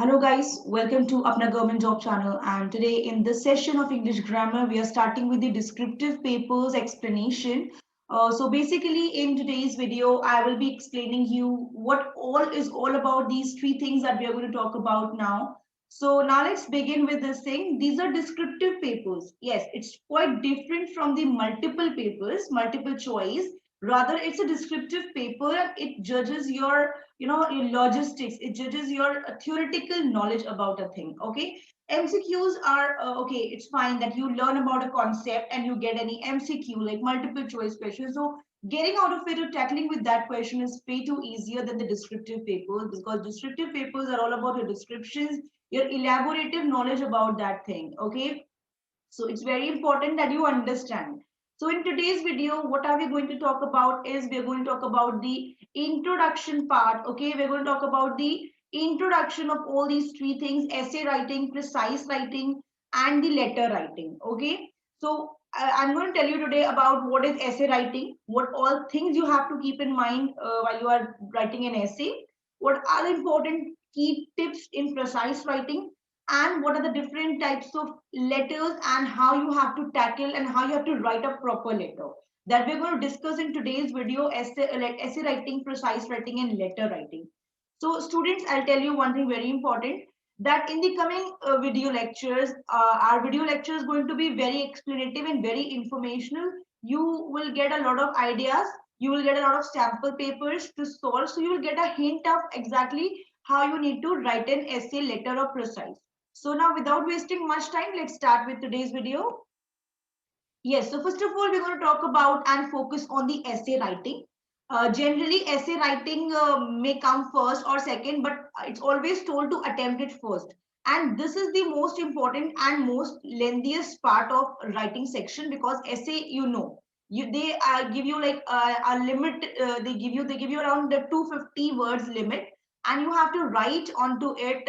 Hello guys, welcome to Apna Government Job Channel, and today in this session of English Grammar we are starting with the descriptive papers explanation. So basically in today's video I will be explaining you what all about these three things that we are going to talk about now. So now let's begin with this thing. These are descriptive papers. Yes, it's quite different from the multiple papers, multiple choice. Rather it's a descriptive paper and it judges your logistics. It judges your theoretical knowledge about a thing. Okay, MCQs are okay, it's fine that you learn about a concept and you get any MCQ like multiple choice question. So getting out of it or tackling with that question is way too easier than the descriptive papers, because descriptive papers are all about your descriptions, your elaborative knowledge about that thing. Okay, so it's very important that you understand. So in today's video, what are we going to talk about is we're going to talk about the introduction part. Okay, we're going to talk about the introduction of all these three things: essay writing, precise writing, and the letter writing. Okay, so I'm going to tell you today about what is essay writing, what all things you have to keep in mind while you are writing an essay, what are the important key tips in precise writing, and what are the different types of letters and how you have to tackle and how you have to write a proper letter. That we're going to discuss in today's video: essay, like essay writing, precise writing, and letter writing. So students, I'll tell you one thing very important, that in the coming video lectures, our video lecture is going to be very explanative and very informational. You will get a lot of ideas, you will get a lot of sample papers to solve, so you will get a hint of exactly how you need to write an essay, letter, or precise. So now without wasting much time, let's start with today's video. Yes, so first of all, we're going to talk about and focus on the essay writing. Generally, essay writing may come first or second, but it's always told to attempt it first. And this is the most important and most lengthiest part of writing section, because essay, they give you like a limit. They give you around the 250 words limit, and you have to write onto it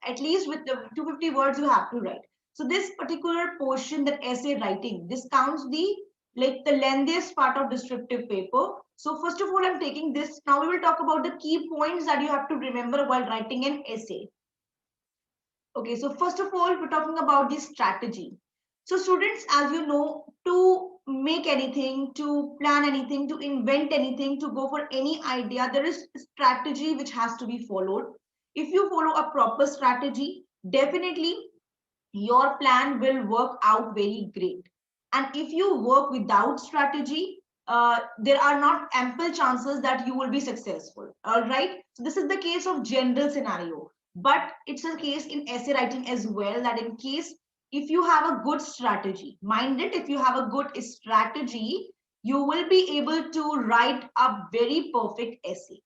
at least with the 250 words you have to write. So this particular portion, that essay writing, this counts the lengthiest part of descriptive paper. So first of all, I'm taking this. Now we will talk about the key points that you have to remember while writing an essay. Okay, so first of all, we're talking about the strategy. So students, as you know, to make anything, to plan anything, to invent anything, to go for any idea, there is strategy which has to be followed. If you follow a proper strategy, definitely your plan will work out very great. And if you work without strategy, there are not ample chances that you will be successful. All right. So this is the case of general scenario, but it's a case in essay writing as well, that in case if you have a good strategy, mind it, if you have a good strategy, you will be able to write a very perfect essay.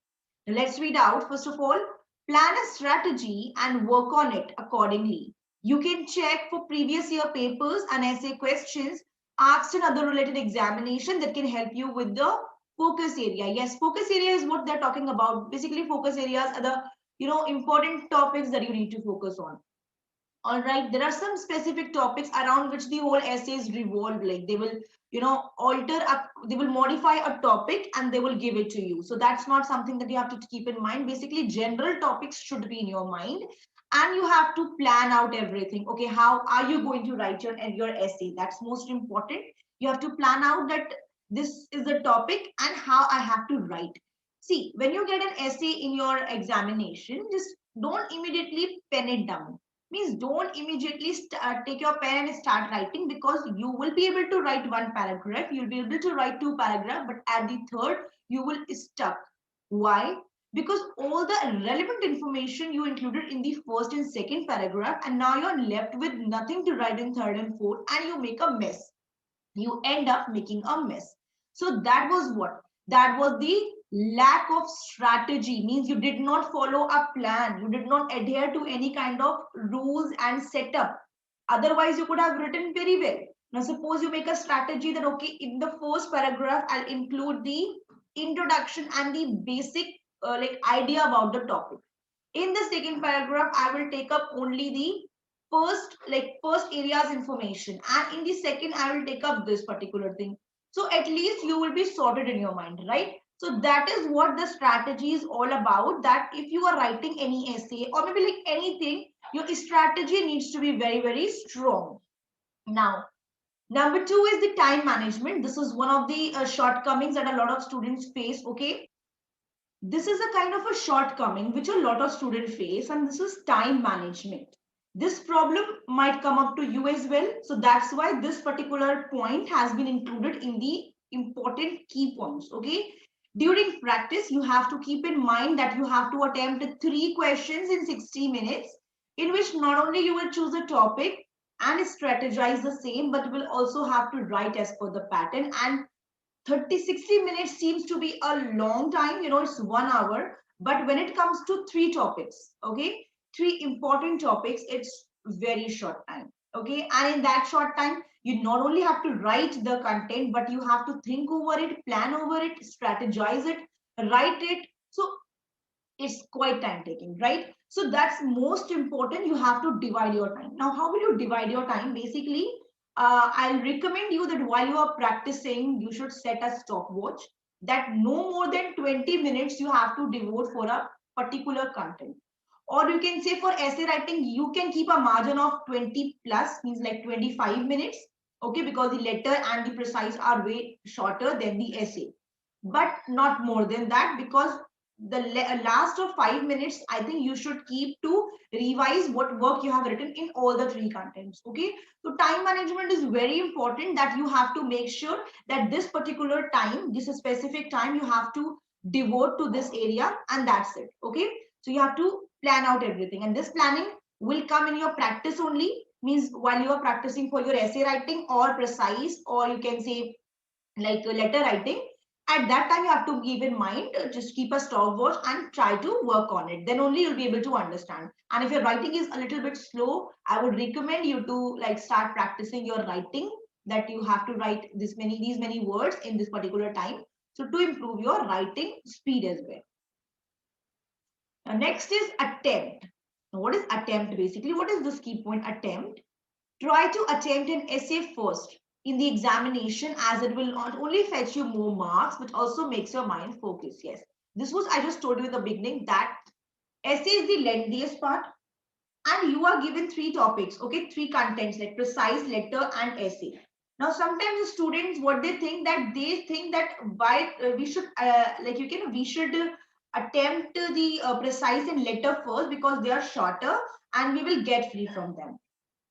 Now let's read out. First of all, plan a strategy and work on it accordingly. You can check for previous year papers and essay questions asked in other related examination that can help you with the focus area. Yes, focus area is what they're talking about. Basically, focus areas are the important topics that you need to focus on. All right, there are some specific topics around which the whole essays revolve. Like they will, alter up, they will modify a topic and they will give it to you. So that's not something that you have to keep in mind. Basically, general topics should be in your mind, and you have to plan out everything. Okay, how are you going to write your essay? That's most important. You have to plan out that this is the topic and how I have to write. See, when you get an essay in your examination, just don't immediately pen it down. Means don't immediately take your pen and start writing, because you will be able to write one paragraph, you'll be able to write two paragraphs, but at the third you will stuck. Why? Because all the relevant information you included in the first and second paragraph, and now you're left with nothing to write in third and fourth, and you make a mess. You end up making a mess. So that was what? That was the lack of strategy. Means you did not follow a plan. You did not adhere to any kind of rules and setup. Otherwise, you could have written very well. Now, suppose you make a strategy that, okay, in the first paragraph, I'll include the introduction and the basic idea about the topic. In the second paragraph, I will take up only the first areas information, and in the second I will take up this particular thing. So at least you will be sorted in your mind, right? So that is what the strategy is all about, that if you are writing any essay or maybe like anything, your strategy needs to be very, very strong. Now, number two is the time management. This is one of the shortcomings that a lot of students face. Okay, this is a kind of a shortcoming which a lot of students face, and this is time management. This problem might come up to you as well. So that's why this particular point has been included in the important key points. Okay. During practice, you have to keep in mind that you have to attempt 3 questions in 60 minutes, in which not only you will choose a topic and strategize the same, but you will also have to write as per the pattern. And 30-60 minutes seems to be a long time, it's 1 hour, but when it comes to 3 topics, okay, 3 important topics, it's very short time. Okay, and in that short time, you not only have to write the content, but you have to think over it, plan over it, strategize it, write it. So it's quite time taking, right? So that's most important. You have to divide your time. Now, how will you divide your time? Basically, I'll recommend you that while you are practicing, you should set a stopwatch, that no more than 20 minutes you have to devote for a particular content. Or you can say for essay writing, you can keep a margin of 20 plus, means like 25 minutes. Okay, because the letter and the precise are way shorter than the essay, but not more than that, because the last of 5 minutes, I think you should keep to revise what work you have written in all the 3 contents. Okay, so time management is very important, that you have to make sure that this particular time, this specific time, you have to devote to this area, and that's it. Okay, so you have to plan out everything, and this planning will come in your practice only, means while you are practicing for your essay writing or precise, or you can say like letter writing. At that time, you have to keep in mind, just keep a stopwatch and try to work on it, then only you'll be able to understand. And if your writing is a little bit slow, I would recommend you to like start practicing your writing, that you have to write these many words in this particular time, so to improve your writing speed as well. Now, next is attempt. Now, what is attempt? Basically, what is this key point? Attempt. Try to attempt an essay first in the examination, as it will not only fetch you more marks, but also makes your mind focus. Yes, this was, I just told you in the beginning, that essay is the lengthiest part, and you are given 3 topics, okay, 3 contents like precise, letter, and essay. Now, sometimes the students, what they think that why we should like you can we should attempt the precise and letter first, because they are shorter and we will get free from them.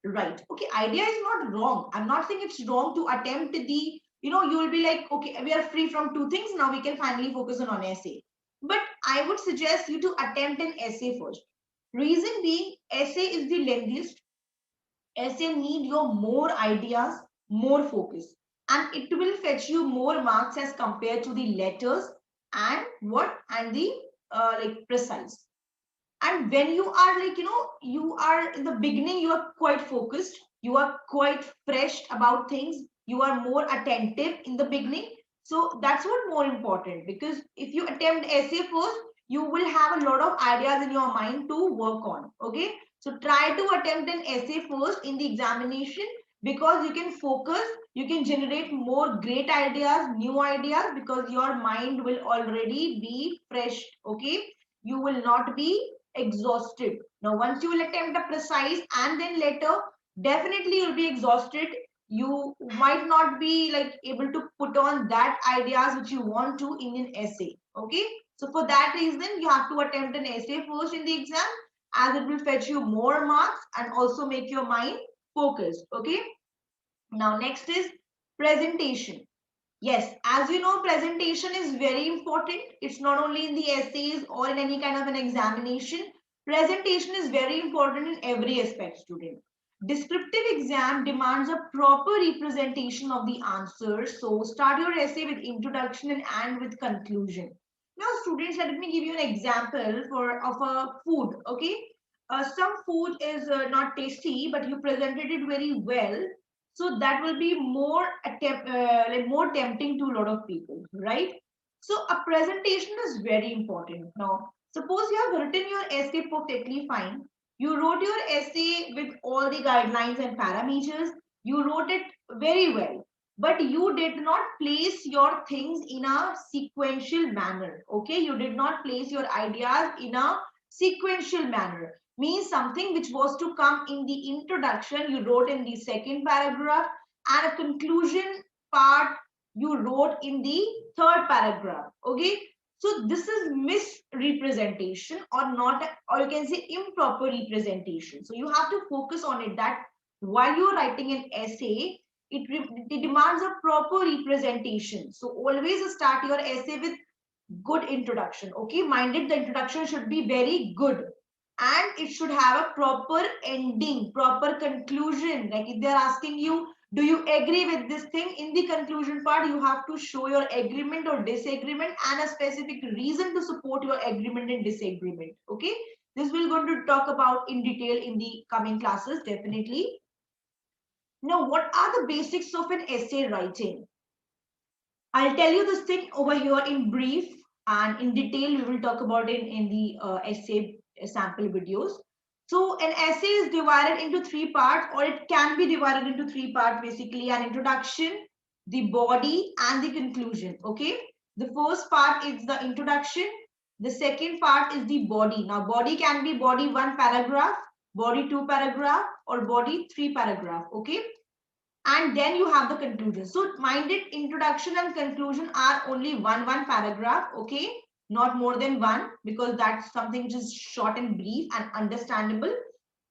Right. Okay. Idea is not wrong. I'm not saying it's wrong to attempt the, you will be like, okay, we are free from 2 things. Now we can finally focus on essay. But I would suggest you to attempt an essay first. Reason being, essay is the lengthiest. Essay need your more ideas, more focus. And it will fetch you more marks as compared to the letters and what and the like precise. And when you are like, you are in the beginning, you are quite focused, you are quite fresh about things, you are more attentive in the beginning. So that's what more important, because if you attempt essay first, you will have a lot of ideas in your mind to work on. Okay, so try to attempt an essay first in the examination, because you can focus, you can generate more great ideas, new ideas, because your mind will already be fresh. Okay, you will not be exhausted. Now, once you will attempt a precise and then later, definitely you'll be exhausted. You might not be like able to put on that ideas which you want to in an essay. Okay. So for that reason, you have to attempt an essay first in the exam, as it will fetch you more marks and also make your mind focused. Okay. Now, next is presentation. Yes, as you know, presentation is very important. It's not only in the essays or in any kind of an examination. Presentation is very important in every aspect, student. Descriptive exam demands a proper representation of the answers. So start your essay with introduction and end with conclusion. Now, students, let me give you an example of a food. Okay, some food is not tasty, but you presented it very well, so that will be more like more tempting to a lot of people, right? So a presentation is very important. Now, suppose you have written your essay perfectly fine, you wrote your essay with all the guidelines and parameters, you wrote it very well, but you did not place your things in a sequential manner. Okay, you did not place your ideas in a sequential manner. Means something which was to come in the introduction, you wrote in the second paragraph, and a conclusion part you wrote in the third paragraph. Okay, so this is misrepresentation, or not, or you can say improper representation. So you have to focus on it, that while you're writing an essay, it demands a proper representation. So always start your essay with good introduction. Okay, minded the introduction should be very good, and it should have a proper ending, proper conclusion. Like if they're asking you, do you agree with this thing, in the conclusion part you have to show your agreement or disagreement and a specific reason to support your agreement and disagreement. Okay, this we're going to talk about in detail in the coming classes, definitely. Now, what are the basics of an essay writing? I'll tell you this thing over here in brief, and in detail we will talk about it in the essay sample videos. So an essay is divided into three parts, or it can be divided into three parts, basically an introduction, the body, and the conclusion. Okay, the first part is the introduction, the second part is the body. Now body can be body 1 paragraph, body 2 paragraph, or body 3 paragraph. Okay, and then you have the conclusion. So minded introduction and conclusion are only one paragraph. Okay, not more than one, because that's something which is short and brief and understandable.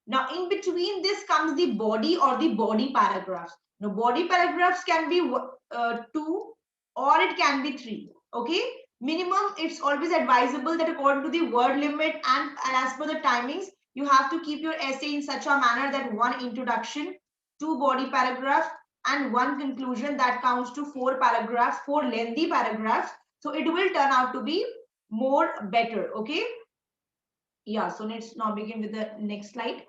Now in between this comes the body or the body paragraphs. Now body paragraphs can be 2 or it can be 3. Okay, minimum it's always advisable that according to the word limit and as per the timings, you have to keep your essay in such a manner that one introduction, 2 body paragraphs, and one conclusion, that counts to 4 paragraphs, 4 lengthy paragraphs. So it will turn out to be more better. Okay, yeah, so let's now begin with the next slide.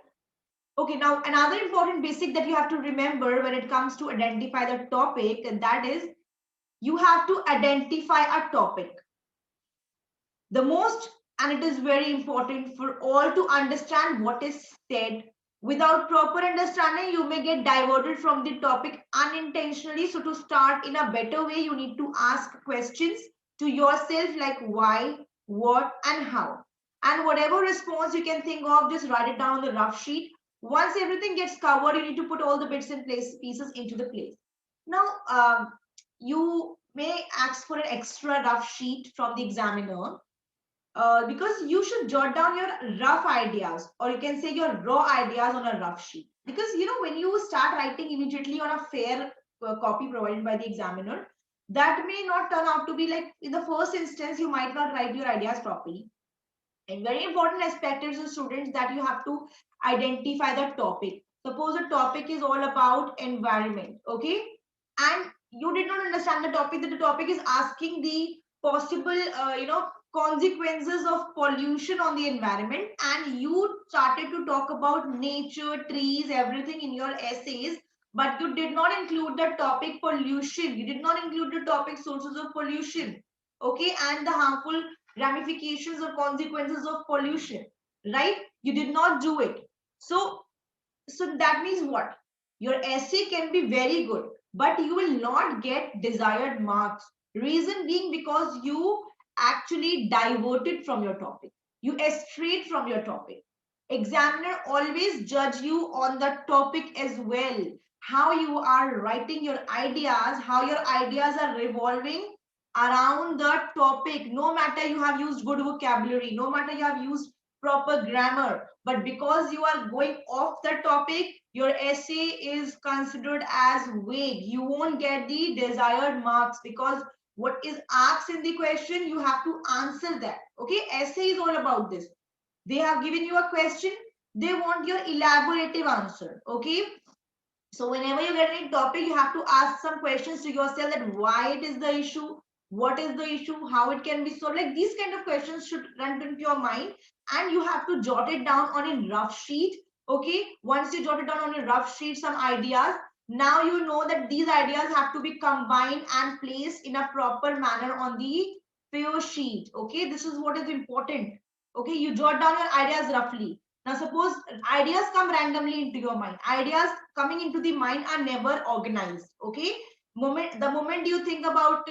Okay, now another important basic that you have to remember when it comes to identify the topic, and that is you have to identify a topic. The most, and it is very important for all to understand what is said. Without proper understanding, you may get diverted from the topic unintentionally. So to start in a better way, you need to ask questions to yourself like why, what, and how. And whatever response you can think of, just write it down on the rough sheet. Once everything gets covered, you need to put all the bits and pieces into the place. Now, you may ask for an extra rough sheet from the examiner, because you should jot down your rough ideas, or you can say your raw ideas on a rough sheet. Because when you start writing immediately on a fair copy provided by the examiner, that may not turn out to be like, in the first instance you might not write your ideas properly. And very important aspect is, the students, that you have to identify the topic. Suppose the topic is all about environment. Okay, and you did not understand the topic, that the topic is asking the possible consequences of pollution on the environment, and you started to talk about nature, trees, everything in your essays, but you did not include the topic pollution, you did not include the topic sources of pollution. Okay, and the harmful ramifications or consequences of pollution, right? You did not do it. So that means what? Your essay can be very good, but you will not get desired marks. Reason being, because you actually diverted from your topic. You strayed from your topic. Examiner always judge you on the topic as well. How you are writing your ideas, how your ideas are revolving around the topic. No matter you have used good vocabulary, no matter you have used proper grammar, but because you are going off the topic, your essay is considered as vague. You won't get the desired marks, because what is asked in the question, you have to answer that. Okay, essay is all about this. They have given you a question, they want your elaborative answer. Okay, so whenever you get any topic, you have to ask some questions to yourself, that why it is the issue, what is the issue, how it can be solved. Like these kind of questions should run into your mind, and you have to jot it down on a rough sheet. Okay, once you jot it down on a rough sheet, some ideas, now you know that these ideas have to be combined and placed in a proper manner on the fair sheet. Okay, this is what is important. Okay, you jot down your ideas roughly. Now, suppose ideas come randomly into your mind. Ideas coming into the mind are never organized. Okay. The moment you think about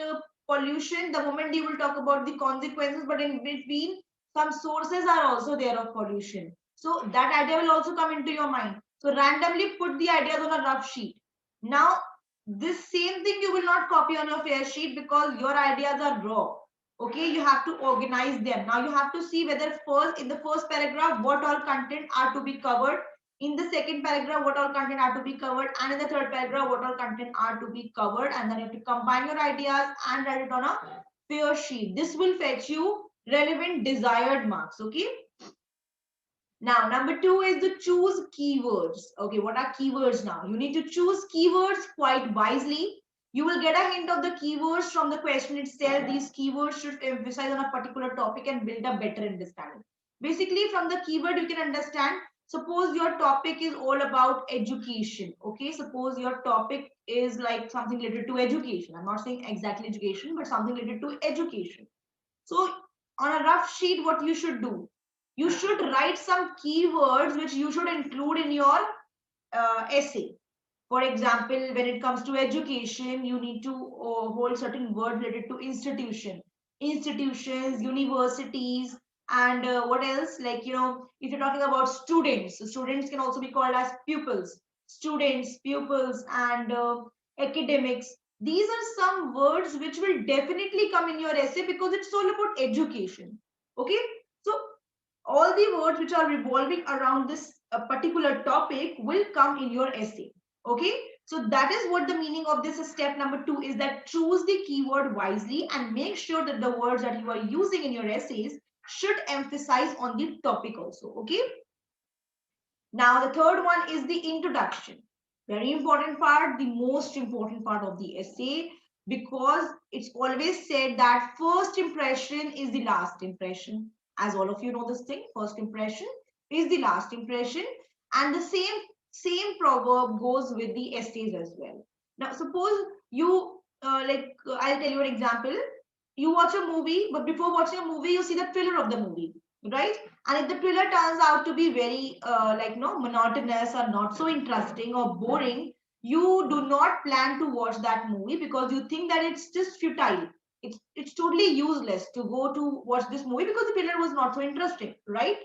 pollution, the moment you will talk about the consequences, but in between, some sources are also there of pollution. So that idea will also come into your mind. So randomly put the ideas on a rough sheet. Now, this same thing you will not copy on your fair sheet because your ideas are raw. Okay, you have to organize them. Now you have to see whether first in the first paragraph what all content are to be covered, in the second paragraph what all content are to be covered, and in the third paragraph what all content are to be covered, and then you have to combine your ideas and write it on a fair sheet. This will fetch you relevant desired marks. Okay, now number two is the choose keywords. Okay, what are keywords? Now you need to choose keywords quite wisely. You will get a hint of the keywords from the question itself. These keywords should emphasize on a particular topic and build a better understanding. Basically, from the keyword you can understand. Suppose your topic is all about education. Okay, suppose your topic is like something related to education. I'm not saying exactly education, but something related to education. So on a rough sheet, what you should do, you should write some keywords which you should include in your essay. For example, when it comes to education, you need to hold certain words related to institution, institutions, universities, and what else? Like, if you're talking about students, so students can also be called as pupils, students, pupils, and academics. These are some words which will definitely come in your essay because it's all about education. Okay, so all the words which are revolving around this particular topic will come in your essay. Okay, so that is what the meaning of this step number two is, that choose the keyword wisely and make sure that the words that you are using in your essays should emphasize on the topic also. Okay, now the third one is the introduction. Very important part, the most important part of the essay, because it's always said that first impression is the last impression. As all of you know this thing, first impression is the last impression, and the same proverb goes with the essays as well. Now suppose you I'll tell you an example. You watch a movie, but before watching a movie you see the trailer of the movie, right? And if the trailer turns out to be very monotonous or not so interesting or boring, you do not plan to watch that movie because you think that it's just futile. It's totally useless to go to watch this movie because the trailer was not so interesting, right?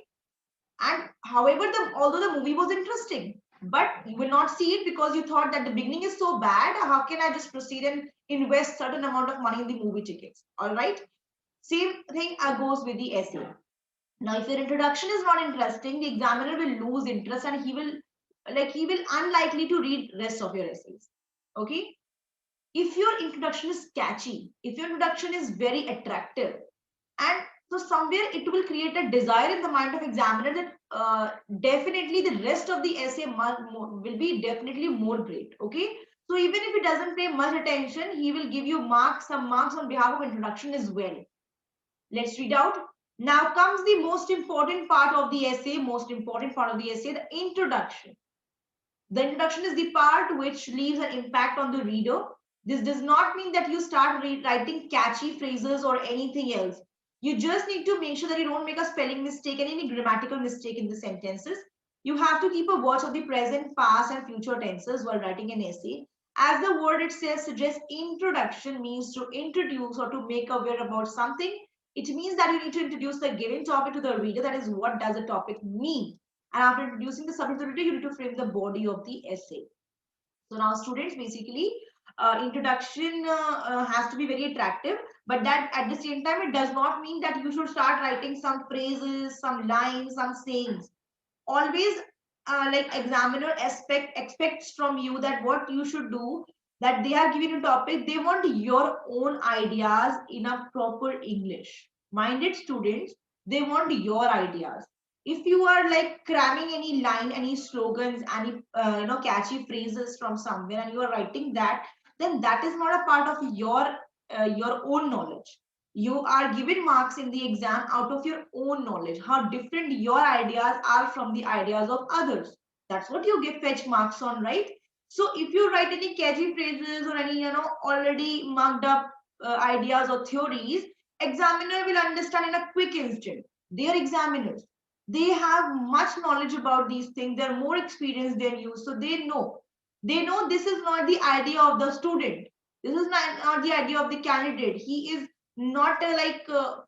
And however, the although the movie was interesting, but you will not see it because you thought that the beginning is so bad. How can I just proceed and invest certain amount of money in the movie tickets? All right. Same thing goes with the essay. Now, if your introduction is not interesting, the examiner will lose interest and he will unlikely to read rest of your essays. Okay. If your introduction is catchy, if your introduction is very attractive, and so somewhere it will create a desire in the mind of examiner that definitely the rest of the essay will be definitely more great. Okay, so even if he doesn't pay much attention, he will give you some marks on behalf of introduction as well. Let's read out. Now comes the most important part of the essay, the introduction. The introduction is the part which leaves an impact on the reader. This does not mean that you start writing catchy phrases or anything else. You just need to make sure that you don't make a spelling mistake and any grammatical mistake in the sentences. You have to keep a watch of the present, past, and future tenses while writing an essay. As the word itself suggests, introduction means to introduce or to make aware about something. It means that you need to introduce the given topic to the reader. That is, what does the topic mean? And after introducing the subject to the reader, you need to frame the body of the essay. So now students, basically, introduction has to be very attractive, but that at the same time, it does not mean that you should start writing some phrases, some lines, some sayings. Always, examiner expects from you that what you should do, that they are giving a topic, they want your own ideas in a proper English. Minded students, they want your ideas. If you are like cramming any line, any slogans, any catchy phrases from somewhere and you are writing that, then that is not a part of your own knowledge. You are given marks in the exam out of your own knowledge, how different your ideas are from the ideas of others. That's what you get fetch marks on, right? So if you write any catchy phrases or any already mugged up ideas or theories, examiner will understand in a quick instant. They are examiners, they have much knowledge about these things, they're more experienced than you, so they know this is not the idea of the student. This is not the idea of the candidate. He is not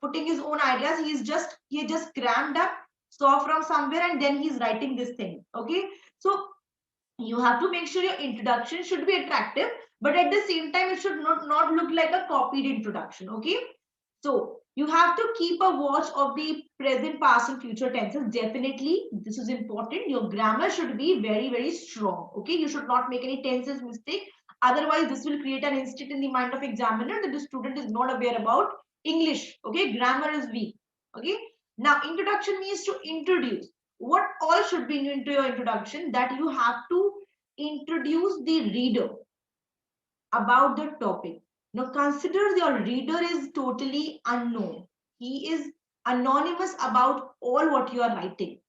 putting his own ideas. He just crammed up, saw from somewhere, and then he's writing this thing. Okay, so you have to make sure your introduction should be attractive, but at the same time it should not look like a copied introduction. Okay, so you have to keep a watch of the present, past, and future tenses. Definitely, this is important. Your grammar should be very, very strong. Okay, you should not make any tenses mistake. Otherwise, this will create an instinct in the mind of examiner that the student is not aware about English. Okay, grammar is weak. Okay, now introduction means to introduce. What all should be into your introduction? That you have to introduce the reader about the topic. Now consider your reader is totally unknown. He is anonymous about all what you are writing.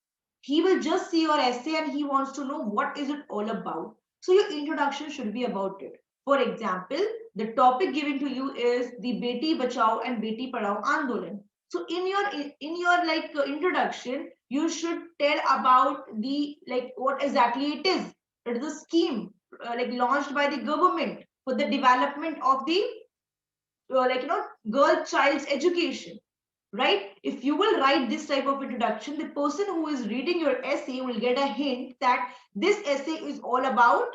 He will just see your essay and he wants to know what is it all about. So your introduction should be about it. For example, the topic given to you is the Beti Bachao and Beti Padhao Andolan. So in your introduction, you should tell about the what exactly it is. It is a scheme launched by the government for the development of the girl child's education, right? If you will write this type of introduction, the person who is reading your essay will get a hint that this essay is all about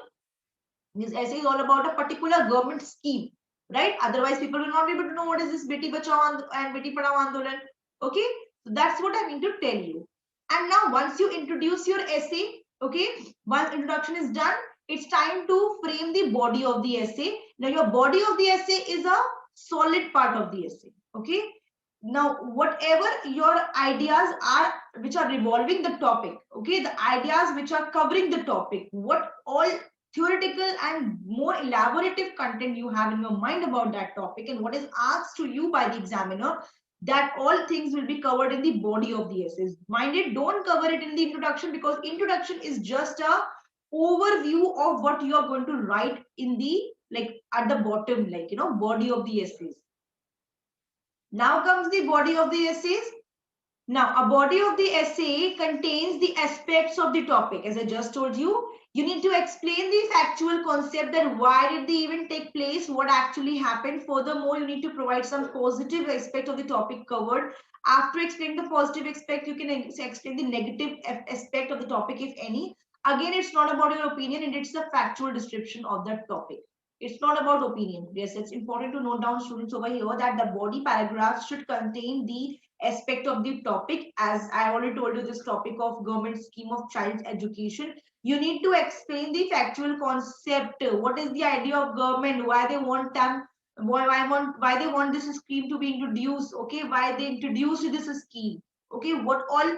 a particular government scheme, right? Otherwise people will not be able to know what is this Beti Bachao and Beti Padhao Andolan. Okay, so that's what I mean to tell you. And now once you introduce your essay, okay, once introduction is done, it's time to frame the body of the essay. Now your body of the essay is a solid part of the essay. Okay, now whatever your ideas are which are revolving the topic, okay, the ideas which are covering the topic, what all theoretical and more elaborative content you have in your mind about that topic and what is asked to you by the examiner, that all things will be covered in the body of the essays. Mind it, don't cover it in the introduction, because introduction is just a overview of what you are going to write in the at the bottom, body of the essays. Now comes the body of the essays. Now, a body of the essay contains the aspects of the topic. As I just told you, you need to explain the factual concept, that why did the event take place, what actually happened. Furthermore, you need to provide some positive aspect of the topic covered. After explaining the positive aspect, you can explain the negative aspect of the topic, if any. Again, it's not about your opinion, and it's a factual description of that topic. It's not about opinion. Yes, it's important to note down, students, over here, that the body paragraphs should contain the aspect of the topic. As I already told you, this topic of government scheme of child education, you need to explain the factual concept. What is the idea of government? Why they want them? Why they want this scheme to be introduced? Okay, why they introduced this scheme? Okay, what all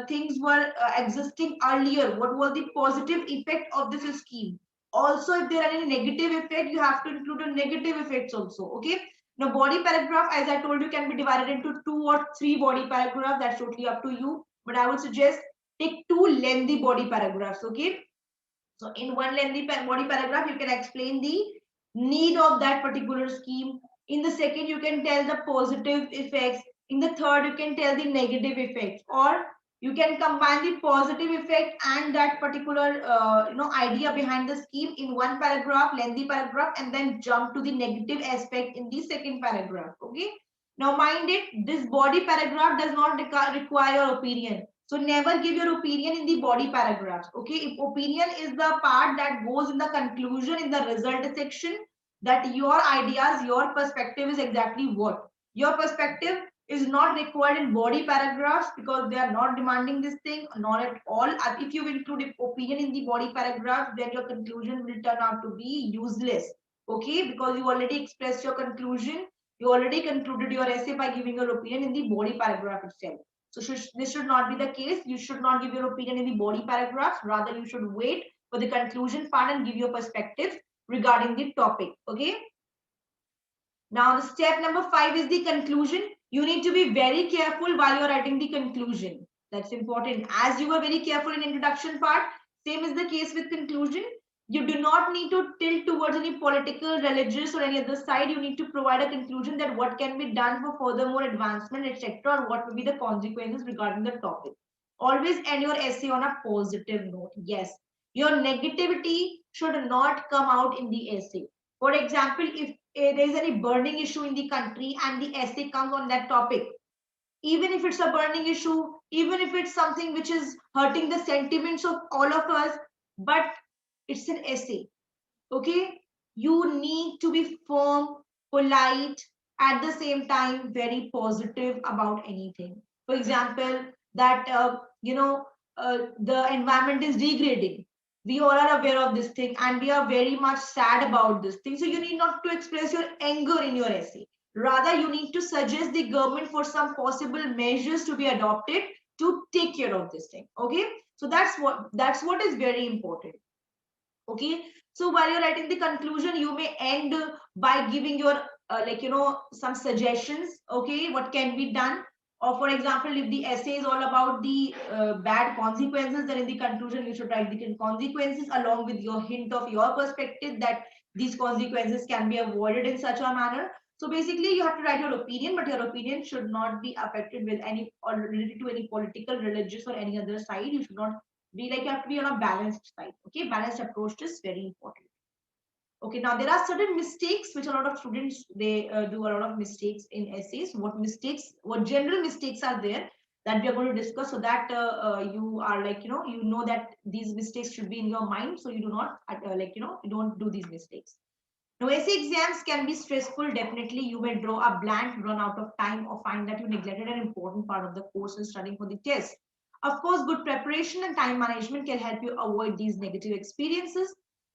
things were existing earlier? What was the positive effect of this scheme? Also, if there are any negative effect, you have to include the negative effects also. Okay, now, body paragraph, as I told you, can be divided into 2 or 3 body paragraphs. That's totally up to you. But I would suggest take 2 lengthy body paragraphs. Okay. So, in one lengthy body paragraph, you can explain the need of that particular scheme. In the second, you can tell the positive effects. In the third, you can tell the negative effects. Or you can combine the positive effect and that particular idea behind the scheme in one paragraph, lengthy paragraph, and then jump to the negative aspect in the second paragraph. Okay, now mind it, this body paragraph does not require opinion, so never give your opinion in the body paragraphs. Okay, if opinion is the part that goes in the conclusion, in the result section, that your ideas, your perspective is exactly what your perspective is not required in body paragraphs, because they are not demanding this thing, not at all. If you include opinion in the body paragraph, then your conclusion will turn out to be useless. Okay, because you already expressed your conclusion, you already concluded your essay by giving your opinion in the body paragraph itself. So this should not be the case. You should not give your opinion in the body paragraph. Rather, you should wait for the conclusion part and give your perspective regarding the topic. Okay, now, the step number 5 is the conclusion. You need to be very careful while you're writing the conclusion. That's important. As you were very careful in introduction part, same is the case with conclusion. You do not need to tilt towards any political, religious, or any other side. You need to provide a conclusion that what can be done for furthermore advancement, etc., or what will be the consequences regarding the topic. Always end your essay on a positive note. Yes, your negativity should not come out in the essay. For example, if there is any burning issue in the country and the essay comes on that topic, even if it's a burning issue, even if it's something which is hurting the sentiments of all of us, but it's an essay. Okay, you need to be firm, polite, at the same time very positive about anything. For example, that the environment is degrading. We all are aware of this thing and we are very much sad about this thing. So you need not to express your anger in your essay. Rather, you need to suggest the government for some possible measures to be adopted to take care of this thing. Okay, so that's what is very important. Okay, so while you're writing the conclusion, you may end by giving your some suggestions. Okay, what can be done? Or for example, if the essay is all about the bad consequences, then in the conclusion you should write the consequences along with your hint of your perspective that these consequences can be avoided in such a manner. So basically you have to write your opinion, but your opinion should not be affected with any or related to any political, religious or any other side. You should not be like, you have to be on a balanced side. Okay, balanced approach is very important. Okay, now there are certain mistakes which a lot of students they do a lot of mistakes in essays. What general mistakes are there that we are going to discuss, so that you are like you know that these mistakes should be in your mind, so you do not you don't do these mistakes. Now, essay exams can be stressful. Definitely, you may draw a blank, run out of time, or find that you neglected an important part of the course in studying for the test. Of course, good preparation and time management can help you avoid these negative experiences.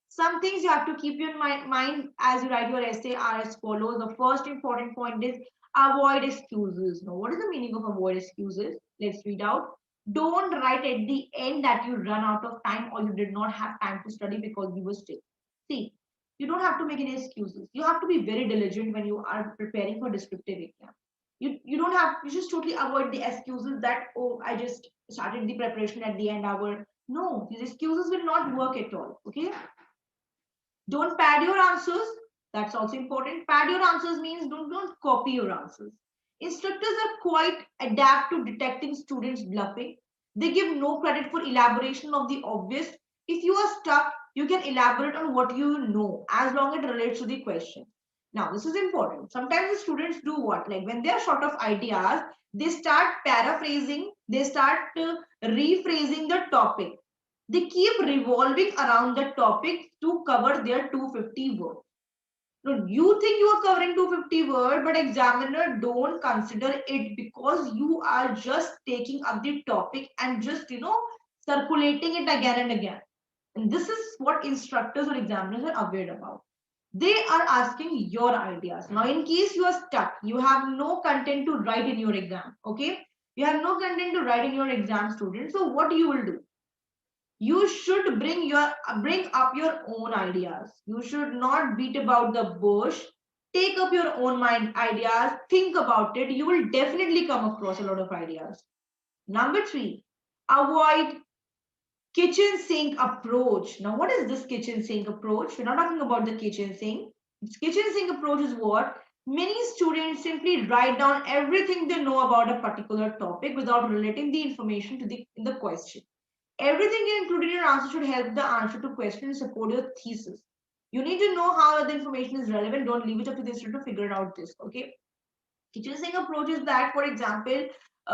Some things you have to keep in mind as you write your essay are as follows. The first important point is avoid excuses. Now, what is the meaning of avoid excuses? Let's read out. Don't write at the end that you run out of time or you did not have time to study because you were sick. See, you don't have to make any excuses. You have to be very diligent when you are preparing for descriptive exam. You don't have, you just totally avoid the excuses that, oh, I just started the preparation at the end hour. No, these excuses will not work at all. Okay, don't pad your answers. That's also important. Pad your answers means don't copy your answers. Instructors are quite adept to detecting students bluffing. They give no credit for elaboration of the obvious. If you are stuck, you can elaborate on what you know as long as it relates to the question. Now, this is important. Sometimes the students do what? Like when they are short of ideas, they start paraphrasing, they start rephrasing the topic. They keep revolving around the topic to cover their 250 words. No, you think you are covering 250 words, but examiner don't consider it because you are just taking up the topic and just circulating it again and again. And this is what instructors or examiners are aware about. They are asking your ideas. Now, in case you are stuck, you have no content to write in your exam. Okay, you have no content to write in your exam, student. So, what you will do? You should bring up your own ideas. You should not beat about the bush. Take up your own mind ideas, think about it. You will definitely come across a lot of ideas. Number 3, avoid kitchen sink approach. Now, what is this kitchen sink approach? We're not talking about the kitchen sink. This kitchen sink approach is what many students simply write down everything they know about a particular topic without relating the information to the question. Everything you include in your answer should help the answer to question and support your thesis. You need to know how the information is relevant. Don't leave it up to the student to figure out this. Okay. Kitchen sink approach is that, for example,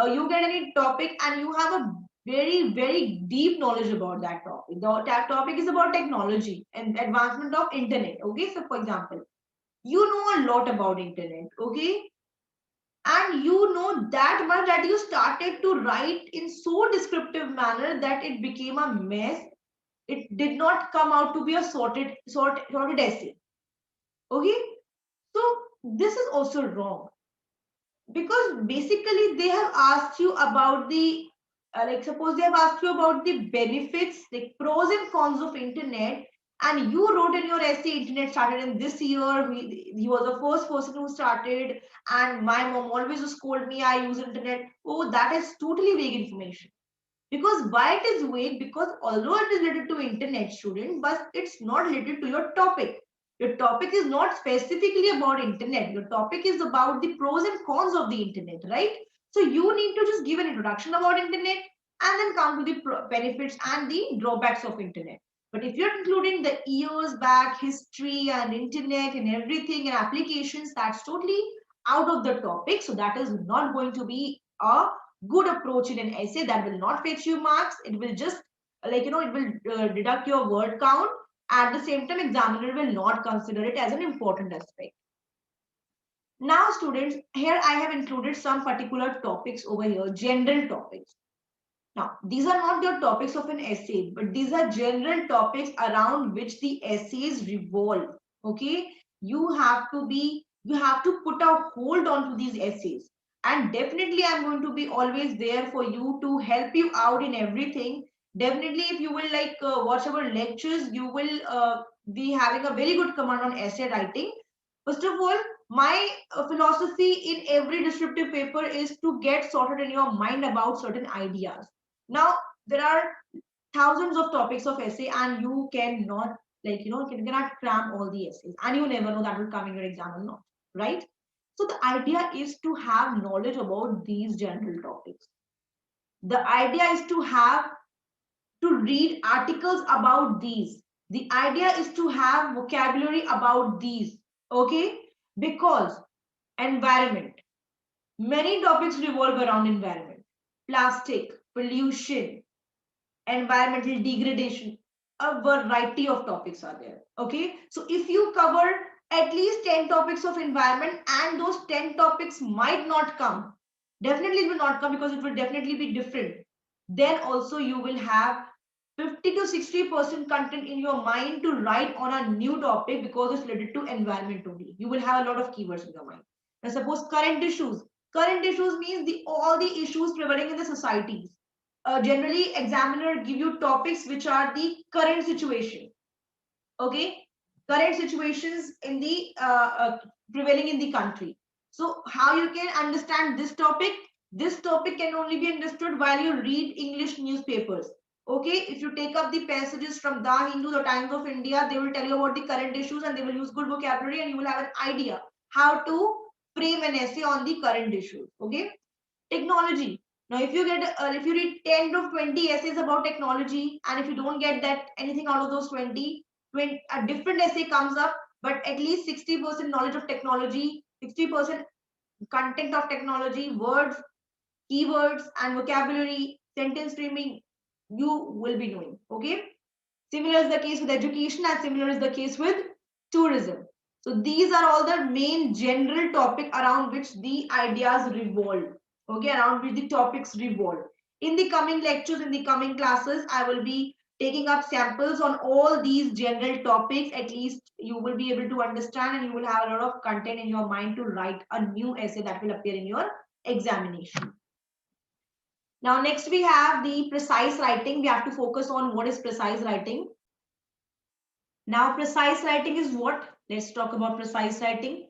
you get any topic and you have a very, very deep knowledge about that topic. The topic is about technology and advancement of internet. Okay. So, for example, you know a lot about internet. Okay, and you know that much that you started to write in so descriptive manner that it became a mess. It did not come out to be a sorted essay. Okay, so this is also wrong because basically they have asked you about the like suppose they have asked you about the benefits, the pros and cons of internet, and you wrote in your essay internet started in this year. He was the first person who started, and my mom always scolded me I use internet. Oh, that is totally vague information. Because why it is vague? Because although it is related to internet, student, but it's not related to your topic. Your topic is not specifically about internet. Your topic is about the pros and cons of the internet, right? So you need to just give an introduction about internet and then come to the benefits and the drawbacks of internet. But if you're including the years back history and internet and everything and applications, that's totally out of the topic. So that is not going to be a good approach in an essay. That will not fetch you marks. It will just it will deduct your word count. At the same time, examiner will not consider it as an important aspect. Now, students, here I have included some particular topics over here, general topics. Now, these are not your topics of an essay, but these are general topics around which the essays revolve. Okay, you have to put a hold onto these essays. And definitely, I'm going to be always there for you to help you out in everything. Definitely, if you will watch our lectures, you will be having a very good command on essay writing. First of all, my philosophy in every descriptive paper is to get sorted in your mind about certain ideas. Now, there are thousands of topics of essay, and you cannot, cannot cram all the essays, and you never know that will come in your exam or not, right? So the idea is to have knowledge about these general topics. The idea is to read articles about these. The idea is to have vocabulary about these, okay? Because environment, many topics revolve around environment, plastic, pollution, environmental degradation, a variety of topics are there. Okay, so if you cover at least 10 topics of environment, and those 10 topics might not come, definitely will not come because it will definitely be different, then also you will have 50 to 60% content in your mind to write on a new topic because it's related to environment only. You will have a lot of keywords in your mind. Now suppose current issues. Current issues means the all the issues prevailing in the society. Generally examiner give you topics which are the current situation. Okay, current situations in the prevailing in the country. So how you can understand this topic? This topic can only be understood while you read English newspapers. Okay, if you take up the passages from The Hindu, The Times of India, they will tell you about the current issues and they will use good vocabulary, and you will have an idea how to frame an essay on the current issues. Okay, technology. Now if you get if you read 10 to 20 essays about technology, and if you don't get that anything out of those 20, when a different essay comes up, but at least 60% knowledge of technology, 60% content of technology, words, keywords and vocabulary, sentence framing, you will be knowing. Okay, similar is the case with education, and similar is the case with tourism. So these are all the main general topic around which the ideas revolve. Okay, around which the topics revolve. In the coming lectures, in the coming classes, I will be taking up samples on all these general topics. At least you will be able to understand, and you will have a lot of content in your mind to write a new essay that will appear in your examination. Now, next we have the precise writing. We have to focus on what is precise writing. Now, precise writing is what? Let's talk about precise writing.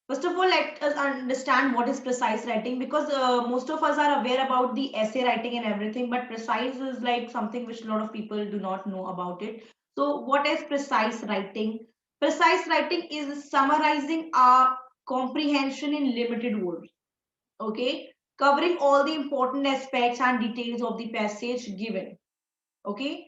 First of all, let us understand what is precise writing, because most of us are aware about the essay writing and everything, but precise is like something which a lot of people do not know about it. So what is precise writing? Precise writing is summarizing our comprehension in limited words. Okay, covering all the important aspects and details of the passage given. Okay,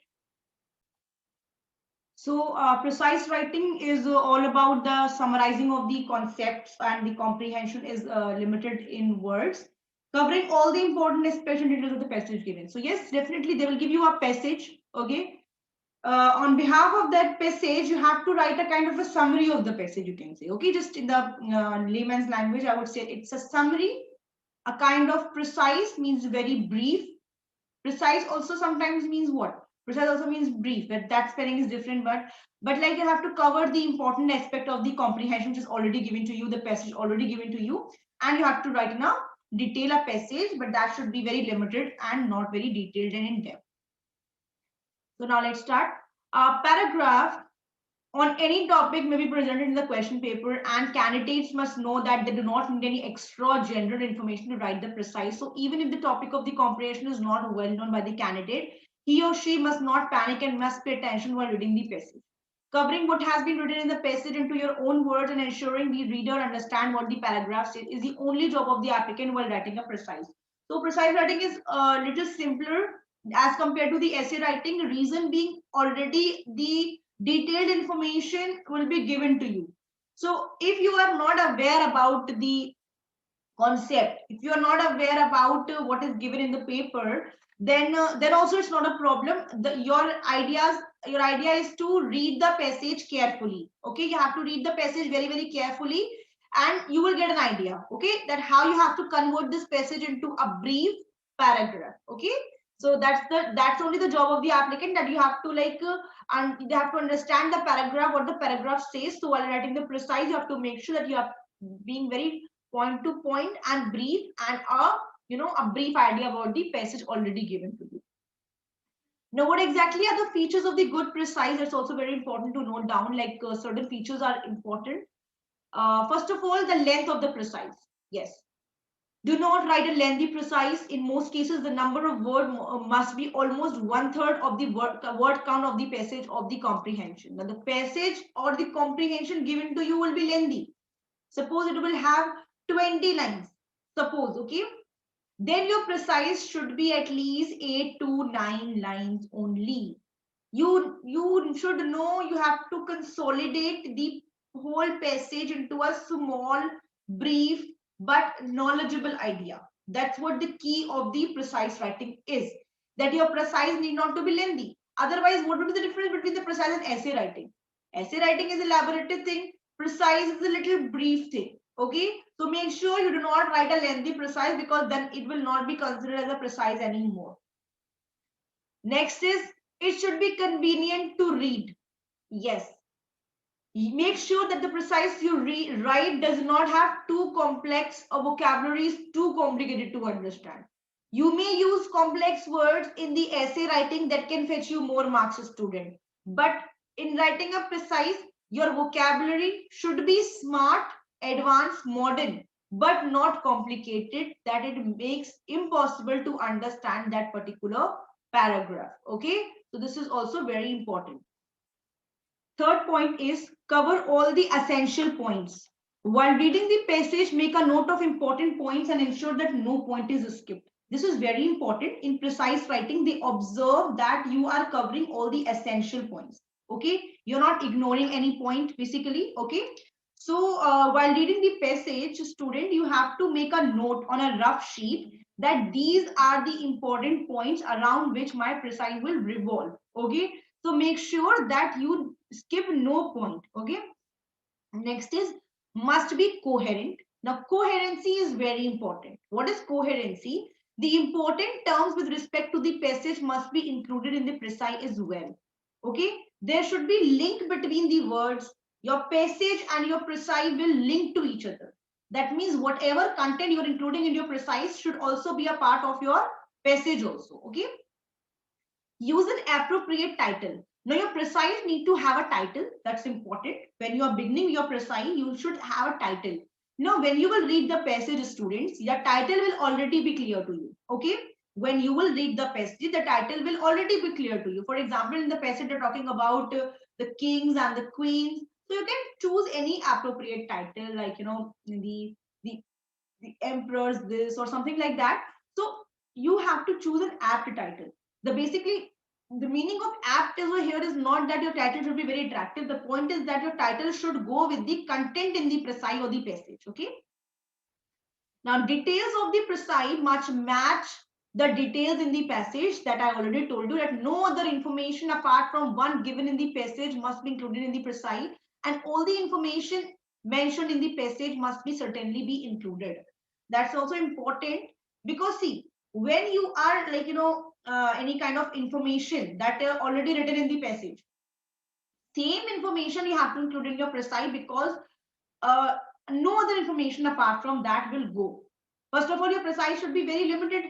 so precise writing is all about the summarizing of the concepts, and the comprehension is limited in words, covering all the important aspects and details of the passage given. So yes, definitely they will give you a passage. Okay, on behalf of that passage, you have to write a kind of a summary of the passage, you can say. Okay, just in the layman's language, I would say it's a summary. A kind of precise means very brief. Precise also sometimes means what? Precise also means brief, but that spelling is different. But like you have to cover the important aspect of the comprehension which is already given to you, the passage already given to you, and you have to write in a detail a passage, but that should be very limited and not very detailed and in depth. So now let's start. A paragraph on any topic may be presented in the question paper, and candidates must know that they do not need any extra general information to write the precise. So even if the topic of the comprehension is not well known by the candidate, he or she must not panic and must pay attention while reading the passage. Covering what has been written in the passage into your own words and ensuring the reader understand what the paragraph says is the only job of the applicant while writing a precise. So precise writing is a little simpler as compared to the essay writing. Reason being, already the detailed information will be given to you. So if you are not aware about the concept, if you are not aware about what is given in the paper, then also it's not a problem. Your idea is to read the passage carefully. Okay, you have to read the passage very very carefully, and you will get an idea, okay, that how you have to convert this passage into a brief paragraph. Okay, so that's only the job of the applicant, that you have to and you have to understand the paragraph, what the paragraph says. So while writing the precise, you have to make sure that you are being very point to point and brief, and a brief idea about the passage already given to you. Now, what exactly are the features of the good precise? It's also very important to note down, certain features are important. First of all, the length of the precise. Yes, do not write a lengthy precise. In most cases, the number of word must be almost one third of the word count of the passage of the comprehension. Now, the passage or the comprehension given to you will be lengthy. Suppose it will have 20 lines. Suppose, okay. Then your precise should be at least 8 to 9 lines only. You should know you have to consolidate the whole passage into a small, brief, but knowledgeable idea. That's what the key of the precise writing is. That your precise need not to be lengthy. Otherwise, what would be the difference between the precise and essay writing? Essay writing is a elaborative thing. Precise is a little brief thing. Okay, so make sure you do not write a lengthy precise, because then it will not be considered as a precise anymore. Next is, it should be convenient to read. Yes, make sure that the precise you write does not have too complex or vocabulary is too complicated to understand. You may use complex words in the essay writing that can fetch you more marks as student, but in writing a precise, your vocabulary should be smart, advanced, modern, but not complicated that it makes impossible to understand that particular paragraph. Okay, so this is also very important. Third point is, cover all the essential points. While reading the passage, make a note of important points and ensure that no point is skipped. This is very important. In precise writing, they observe that you are covering all the essential points. Okay, you're not ignoring any point basically. Okay, so while reading the passage, student, you have to make a note on a rough sheet that these are the important points around which my precise will revolve. Okay, so make sure that you skip no point. Okay, next is, must be coherent. Now coherency is very important. What is coherency? The important terms with respect to the passage must be included in the precise as well. Okay, there should be link between the words. Your passage and your precise will link to each other. That means whatever content you're including in your precise should also be a part of your passage also. Okay, use an appropriate title. Now your precise need to have a title. That's important. When you are beginning your precise, you should have a title. Now when you will read the passage, students, your title will already be clear to you. Okay, when you will read the passage, the title will already be clear to you. For example, in the passage they're talking about the kings and the queens, so you can choose any appropriate title, like the the emperors this or something like that. So you have to choose an apt title. The basically the meaning of apt over here is not that your title should be very attractive. The point is that your title should go with the content in the precise or the passage. Okay, now details of the precise must match the details in the passage. That I already told you, that no other information apart from one given in the passage must be included in the precise, and all the information mentioned in the passage must be certainly be included. That's also important, because see, when you are any kind of information that are already written in the passage, same information you have to include in your precise, because uh, no other information apart from that will go. First of all, your precise should be very limited.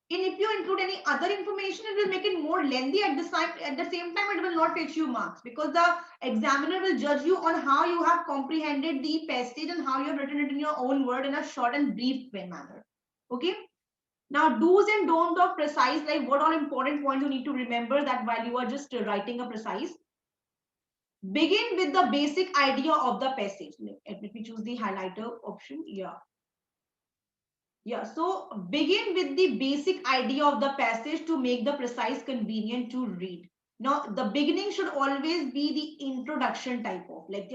And if you include any other information, it will make it more lengthy. At the same time, it will not fetch you marks, because the examiner will judge you on how you have comprehended the passage and how you have written it in your own word in a short and brief manner. Okay. Now, do's and don'ts of precise, like what all important points you need to remember that while you are just writing a precise. Begin with the basic idea of the passage. Let me choose the highlighter option. Yeah. Yeah, so begin with the basic idea of the passage to make the precise convenient to read. Now, the beginning should always be the introduction type of, like,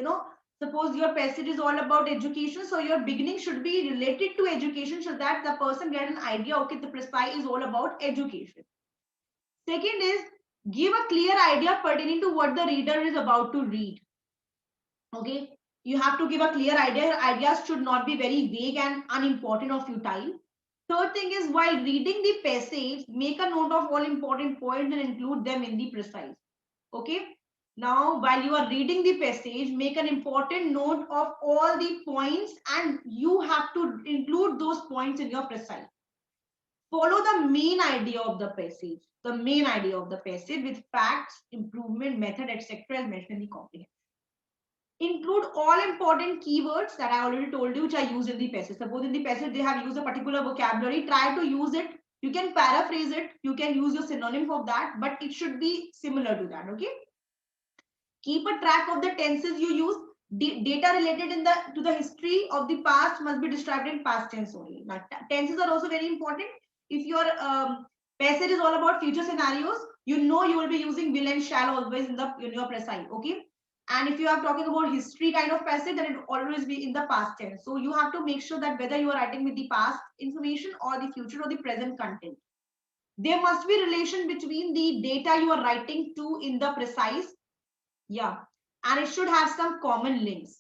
suppose your passage is all about education. So your beginning should be related to education so that the person get an idea, okay, the precise is all about education. Second is give a clear idea pertaining to what the reader is about to read. Okay, you have to give a clear idea. Your ideas should not be very vague and unimportant or futile. Third thing is while reading the passage, make a note of all important points and include them in the precise. Okay. Now, while you are reading the passage, make an important note of all the points and you have to include those points in your precise. Follow the main idea of the passage. The main idea of the passage with facts, improvement, method, etc. as mentioned in the comprehension. Include all important keywords that I already told you, which I use in the passage. Suppose in the passage they have used a particular vocabulary, try to use it. You can paraphrase it. You can use your synonym for that, but it should be similar to that. Okay. Keep a track of the tenses you use. Data related in the to the history of the past must be described in past tense only. Now, tenses are also very important. If your passage is all about future scenarios, you will be using will and shall always in your precise. Okay. And if you are talking about history kind of passage, then it will always be in the past tense. So you have to make sure that whether you are writing with the past information or the future or the present content, there must be relation between the data you are writing to in the precise. Yeah. And it should have some common links.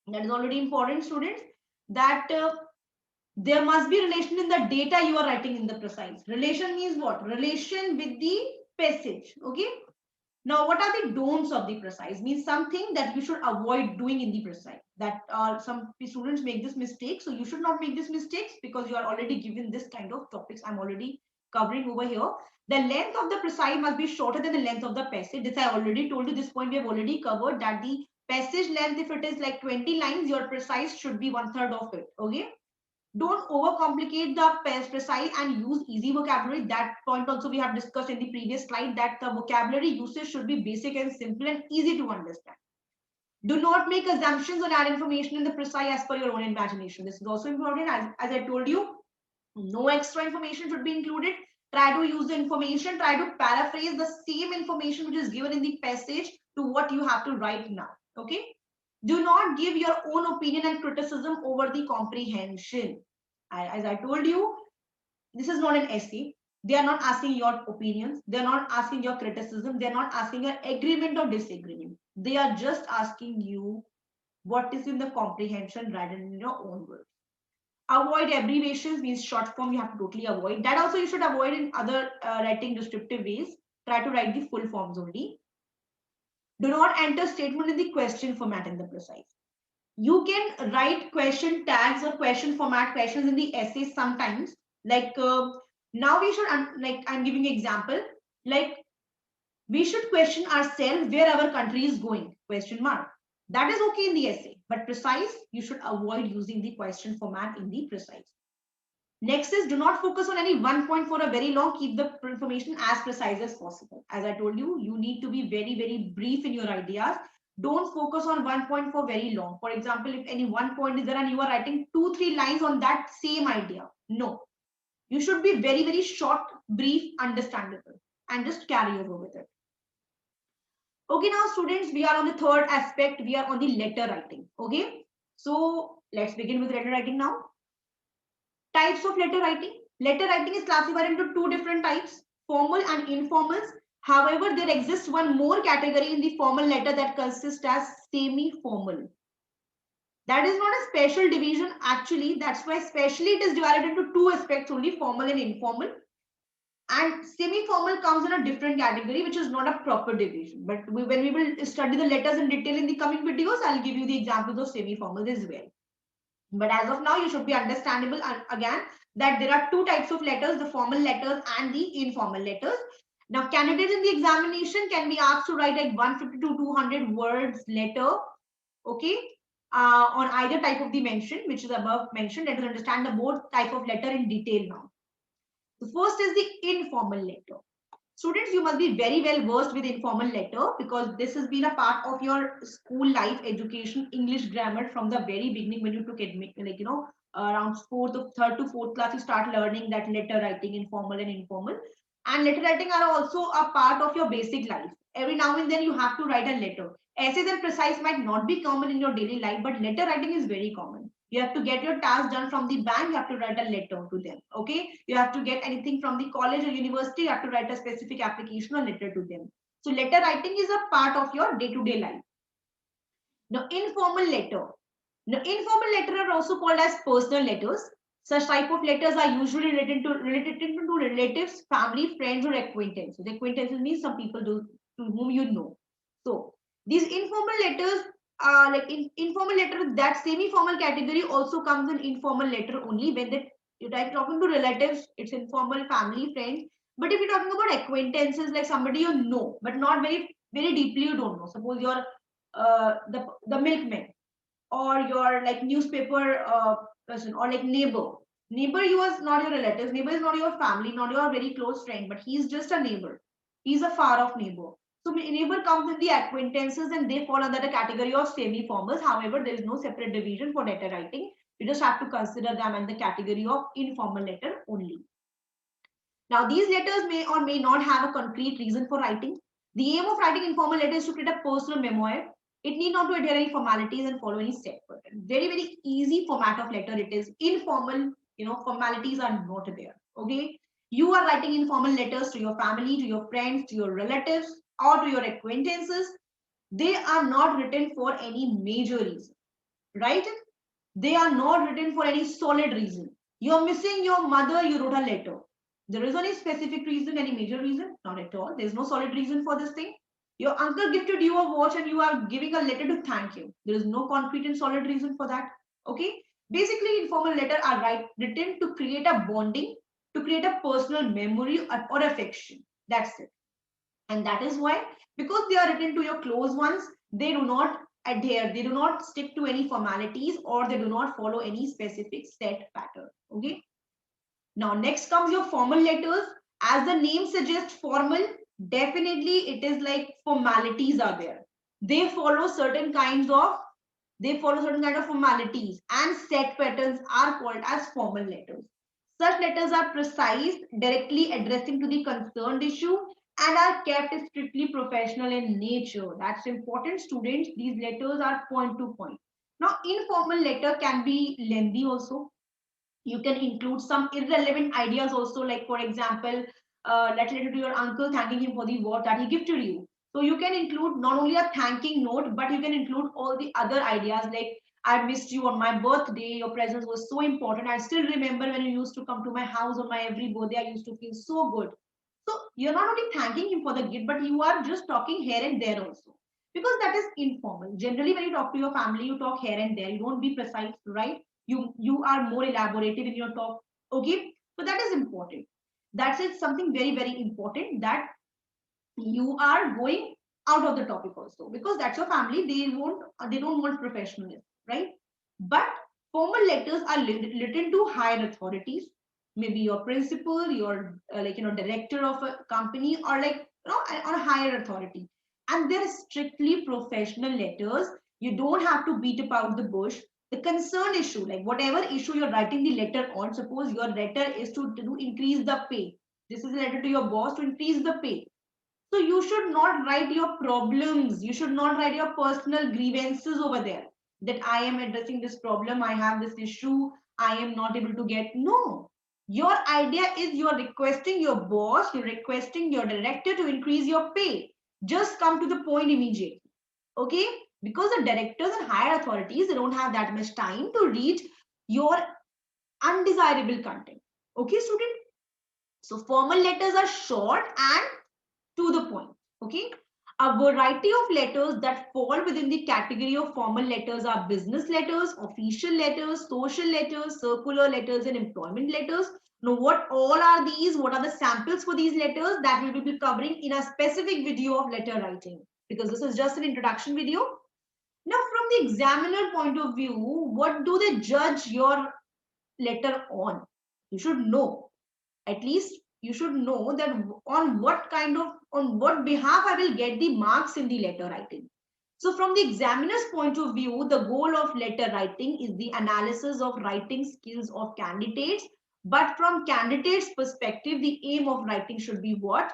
That is already important, students, that there must be relation in the data you are writing in the precise. Relation means what? Relation with the passage. Okay. Now, what are the don'ts of the precise? Means something that you should avoid doing in the precise. That some students make this mistake. So you should not make this mistakes because you are already given this kind of topics I'm already covering over here. The length of the precise must be shorter than the length of the passage. This I already told you. This point we have already covered that the passage length, if it is like 20 lines, your precise should be 1/3 of it. Okay. Don't overcomplicate the precise and use easy vocabulary. That point also we have discussed in the previous slide that the vocabulary usage should be basic and simple and easy to understand. Do not make assumptions or add information in the precise as per your own imagination. This is also important. As I told you, no extra information should be included. Try to use the information, try to paraphrase the same information which is given in the passage to what you have to write now. Okay. Do not give your own opinion and criticism over the comprehension. As I told you, this is not an essay. They are not asking your opinions. They are not asking your criticism. They are not asking your agreement or disagreement. They are just asking you what is in the comprehension rather than in your own words. Avoid abbreviations means short form. You have to totally avoid that. Also, you should avoid in other writing descriptive ways. Try to write the full forms only. Do not enter statement in the question format in the precise. You can write question tags or question format questions in the essay sometimes. Like now we should, like I'm giving an example, like we should question ourselves where our country is going, question mark. That is okay in the essay, but precise, you should avoid using the question format in the precise. Next is do not focus on any one point for a very long. Keep the information as precise as possible. As I told you, you need to be very, very brief in your ideas. Don't focus on one point for very long. For example, if any one point is there and you are writing 2-3 lines on that same idea, no. You should be very, very short, brief, understandable, and just carry over with it. Okay, now students, we are on the third aspect. We are on the letter writing. Okay, so let's begin with letter writing now. Types of letter writing. Letter writing is classified into two different types, formal and informal. However, there exists one more category in the formal letter that consists as semi-formal. That is not a special division actually. That's why specially it is divided into two aspects only, formal and informal. And semi-formal comes in a different category, which is not a proper division. But when we will study the letters in detail in the coming videos, I'll give you the examples of semi-formal as well. But as of now, you should be understandable again that there are two types of letters, the formal letters and the informal letters. Now, candidates in the examination can be asked to write like 150 to 200 words letter, okay, on either type of the mention, which is above mentioned. Let us understand the both type of letter in detail now. The first is the informal letter. Students, you must be very well versed with informal letter because this has been a part of your school life education, English grammar from the very beginning when you took around third to fourth class, you start learning that letter writing, informal and informal. And letter writing are also a part of your basic life. Every now and then you have to write a letter. Essays and precise might not be common in your daily life, but letter writing is very common. You have to get your task done from the bank, you have to write a letter to them. Okay. You have to get anything from the college or university, you have to write a specific application or letter to them. So letter writing is a part of your day-to-day life. Now, informal letter. Now, informal letters are also called as personal letters. Such type of letters are usually related to relatives, family, friends, or acquaintances. Acquaintances means some people to whom you know. So these informal letters are like informal letter. That semi-formal category also comes in informal letter only when you're talking to relatives. It's informal, family, friends. But if you're talking about acquaintances, like somebody you know, but not very deeply, you don't know. Suppose you're the milkman, or your like newspaper person, or like neighbor you is not your relative, neighbor is not your family, not your very close friend, but he's just a neighbor, he's a far off neighbor. So neighbor comes in the acquaintances and they fall under the category of semi formals. However, there is no separate division for letter writing. You just have to consider them in the category of informal letter only. Now, these letters may or may not have a concrete reason for writing. The aim of writing informal letters is to create a personal memoir. It need not to adhere any formalities and follow any set pattern. Very, very easy format of letter. It is informal. Formalities are not there. Okay. You are writing informal letters to your family, to your friends, to your relatives, or to your acquaintances. They are not written for any major reason, right? They are not written for any solid reason. You're missing your mother, you wrote a letter. There is any specific reason, any major reason? Not at all. There's no solid reason for this thing. Your uncle gifted you a watch and you are giving a letter to thank him. There is no concrete and solid reason for that. Okay. Basically, informal letters are written to create a bonding, to create a personal memory or affection. That's it. And that is why, because they are written to your close ones, they do not adhere, they do not stick to any formalities, or they do not follow any specific set pattern. Okay. Now, next comes your formal letters. As the name suggests, formal, definitely it is like formalities are there. They follow certain kinds of formalities, and set patterns are called as formal letters. Such letters are precise, directly addressing to the concerned issue, and are kept strictly professional in nature. That's important, students. These letters are point to point. Now, informal letter can be lengthy also. You can include some irrelevant ideas also, like for example, letter to your uncle thanking him for the watch that he gifted you. So you can include not only a thanking note, but you can include all the other ideas, like I missed you on my birthday, your presence was so important, I still remember when you used to come to my house on my every birthday, I used to feel so good. So you're not only thanking him for the gift, but you are just talking here and there also, because that is informal. Generally, when you talk to your family, you talk here and there, you don't be precise, right? You are more elaborative in your talk. Okay. So that is important. That's it, something very very important, that you are going out of the topic also, because that's your family, they don't want professionalism, right? But formal letters are written to higher authorities, maybe your principal, your director of a company, or on a higher authority, and they're strictly professional letters. You don't have to beat about the bush. The concerned issue, like whatever issue you're writing the letter on, suppose your letter is to increase the pay, this is a letter to your boss to increase the pay. So you should not write your problems. You should not write your personal grievances over there. That I am addressing this problem, I have this issue, I am not able to get. No. Your idea is you're requesting your boss, you're requesting your director to increase your pay. Just come to the point immediately. Okay? Because the directors and higher authorities, they don't have that much time to read your undesirable content. Okay, student? So formal letters are short and to the point. Okay. A variety of letters that fall within the category of formal letters are business letters, official letters, social letters, circular letters, and employment letters. Now, what all are these? What are the samples for these letters? That we will be covering in a specific video of letter writing, because this is just an introduction video. Now, from the examiner point of view, what do they judge your letter on? You should know. At least you should know that on what behalf I will get the marks in the letter writing. So from the examiner's point of view, the goal of letter writing is the analysis of writing skills of candidates. But from candidates' perspective, the aim of writing should be what?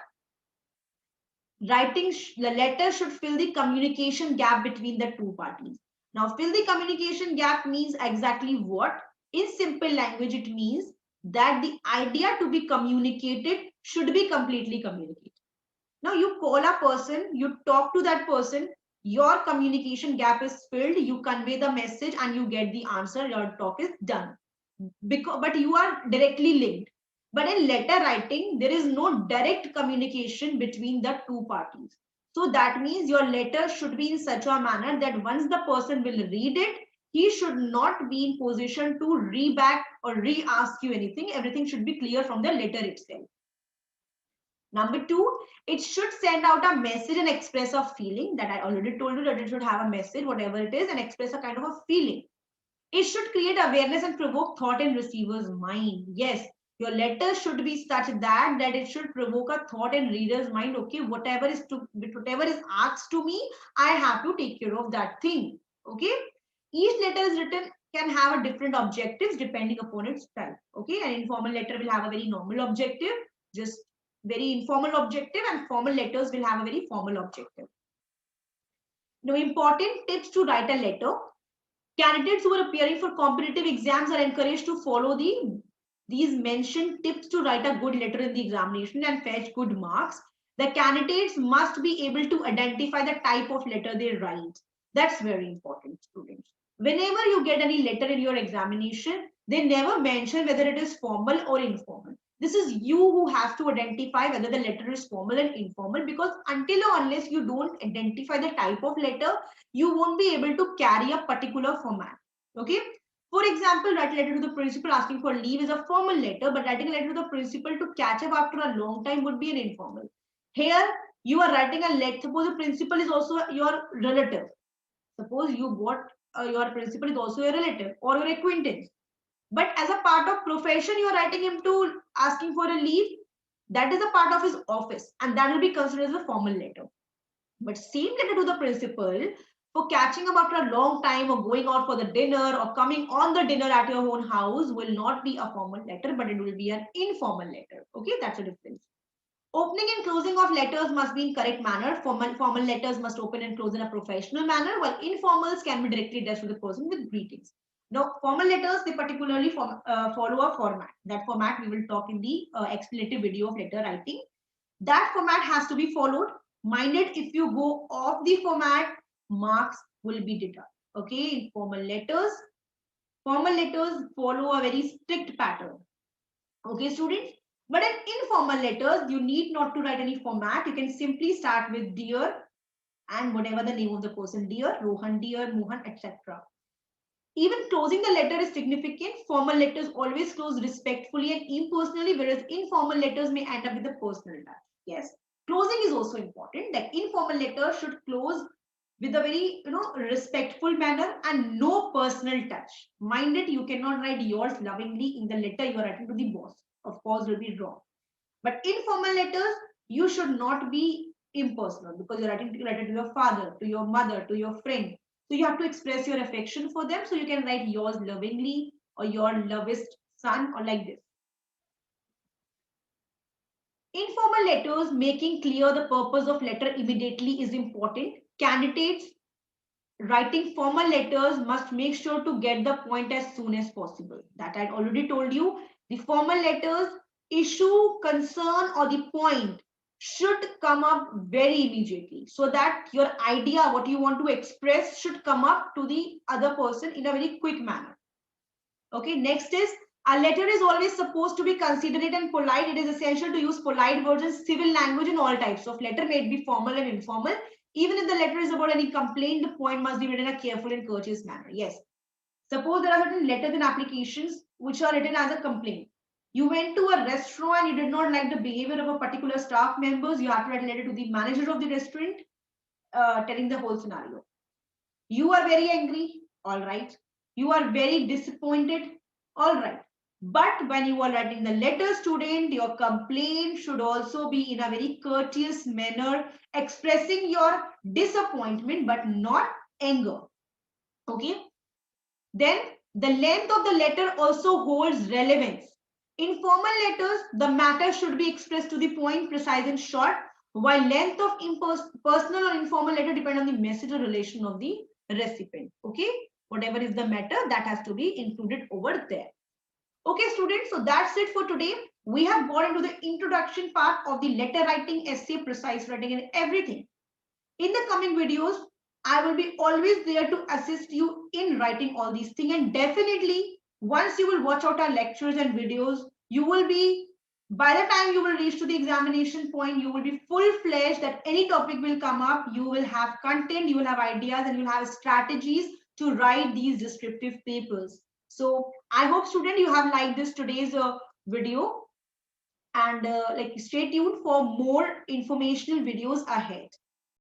The letter should fill the communication gap between the two parties. Now, fill the communication gap means exactly what? In simple language, it means that the idea to be communicated should be completely communicated. Now, you call a person, you talk to that person, your communication gap is filled, you convey the message and you get the answer, your talk is done. But you are directly linked. But in letter writing, there is no direct communication between the two parties. So that means your letter should be in such a manner that once the person will read it, he should not be in position to re-back or re-ask you anything. Everything should be clear from the letter itself. Number two, it should send out a message and express a feeling that I already told you that it should have a message, whatever it is, and express a kind of a feeling. It should create awareness and provoke thought in receiver's mind. Yes, your letter should be such that it should provoke a thought in reader's mind. Okay, whatever is asked to me, I have to take care of that thing. Okay, each letter is written can have a different objectives depending upon its type. Okay, an informal letter will have a very normal objective, just very informal objective, and formal letters will have a very formal objective. Now, important tips to write a letter. Candidates who are appearing for competitive exams are encouraged to follow these mentioned tips to write a good letter in the examination and fetch good marks. The candidates must be able to identify the type of letter they write. That's very important, students. Whenever you get any letter in your examination, they never mention whether it is formal or informal. This is you who have to identify whether the letter is formal and informal, because until or unless you don't identify the type of letter, you won't be able to carry a particular format. Okay. For example, writing a letter to the principal asking for leave is a formal letter, but writing a letter to the principal to catch up after a long time would be an informal. Here, you are writing a letter. Suppose the principal is also your relative. Suppose your principal is also your relative or your acquaintance. But as a part of profession, you are writing him to asking for a leave. That is a part of his office, and that will be considered as a formal letter. But same letter to the principal for catching up after a long time or going out for the dinner or coming on the dinner at your own house will not be a formal letter, but it will be an informal letter. Okay, that's a difference. Opening and closing of letters must be in correct manner. Formal letters must open and close in a professional manner, while informals can be directly addressed to the person with greetings. Now, formal letters, they particularly follow a format. That format we will talk in the explanative video of letter writing. That format has to be followed. Minded, if you go off the format, marks will be deducted. Okay, formal letters follow a very strict pattern. Okay, students. But in informal letters, you need not to write any format. You can simply start with dear and whatever the name of the person, dear, Rohan, dear, Mohan, etc. Even closing the letter is significant. Formal letters always close respectfully and impersonally, whereas informal letters may end up with a personal touch. Yes, closing is also important. That informal letter should close with a very respectful manner and no personal touch. Mind it, you cannot write yours lovingly in the letter you are writing to the boss. Of course, will be wrong. But informal letters, you should not be impersonal because you're writing a letter to your father, to your mother, to your friend. So you have to express your affection for them. So you can write yours lovingly or your lovest son or like this. Informal letters, making clear the purpose of letter immediately is important. Candidates writing formal letters must make sure to get the point as soon as possible. That I already told you. The formal letters, issue, concern, or the point should come up very immediately so that your idea, what you want to express, should come up to the other person in a very quick manner. Okay, next is a letter is always supposed to be considerate and polite. It is essential to use polite words and civil language in all types of letter, may it be formal and informal. Even if the letter is about any complaint, the point must be written in a careful and courteous manner. Yes. Suppose there are certain letters and applications which are written as a complaint. You went to a restaurant and you did not like the behavior of a particular staff members. You have to write a letter to the manager of the restaurant telling the whole scenario. You are very angry. All right. You are very disappointed. All right. But when you are writing the letter, student, your complaint should also be in a very courteous manner, expressing your disappointment but not anger. Okay. Then the length of the letter also holds relevance. In formal letters, the matter should be expressed to the point, precise and short, while length of personal or informal letter depend on the message or relation of the recipient. Okay, whatever is the matter, that has to be included over there. Okay, students, so that's it for today. We have gone into the introduction part of the letter writing, essay, precise writing, and everything. In the coming videos, I will be always there to assist you in writing all these things. And definitely, once you will watch out our lectures and videos, you will be, by the time you will reach to the examination point, you will be full-fledged that any topic will come up. You will have content, you will have ideas, and you'll have strategies to write these descriptive papers. So I hope, student, you have liked this today's video, and like stay tuned for more informational videos ahead.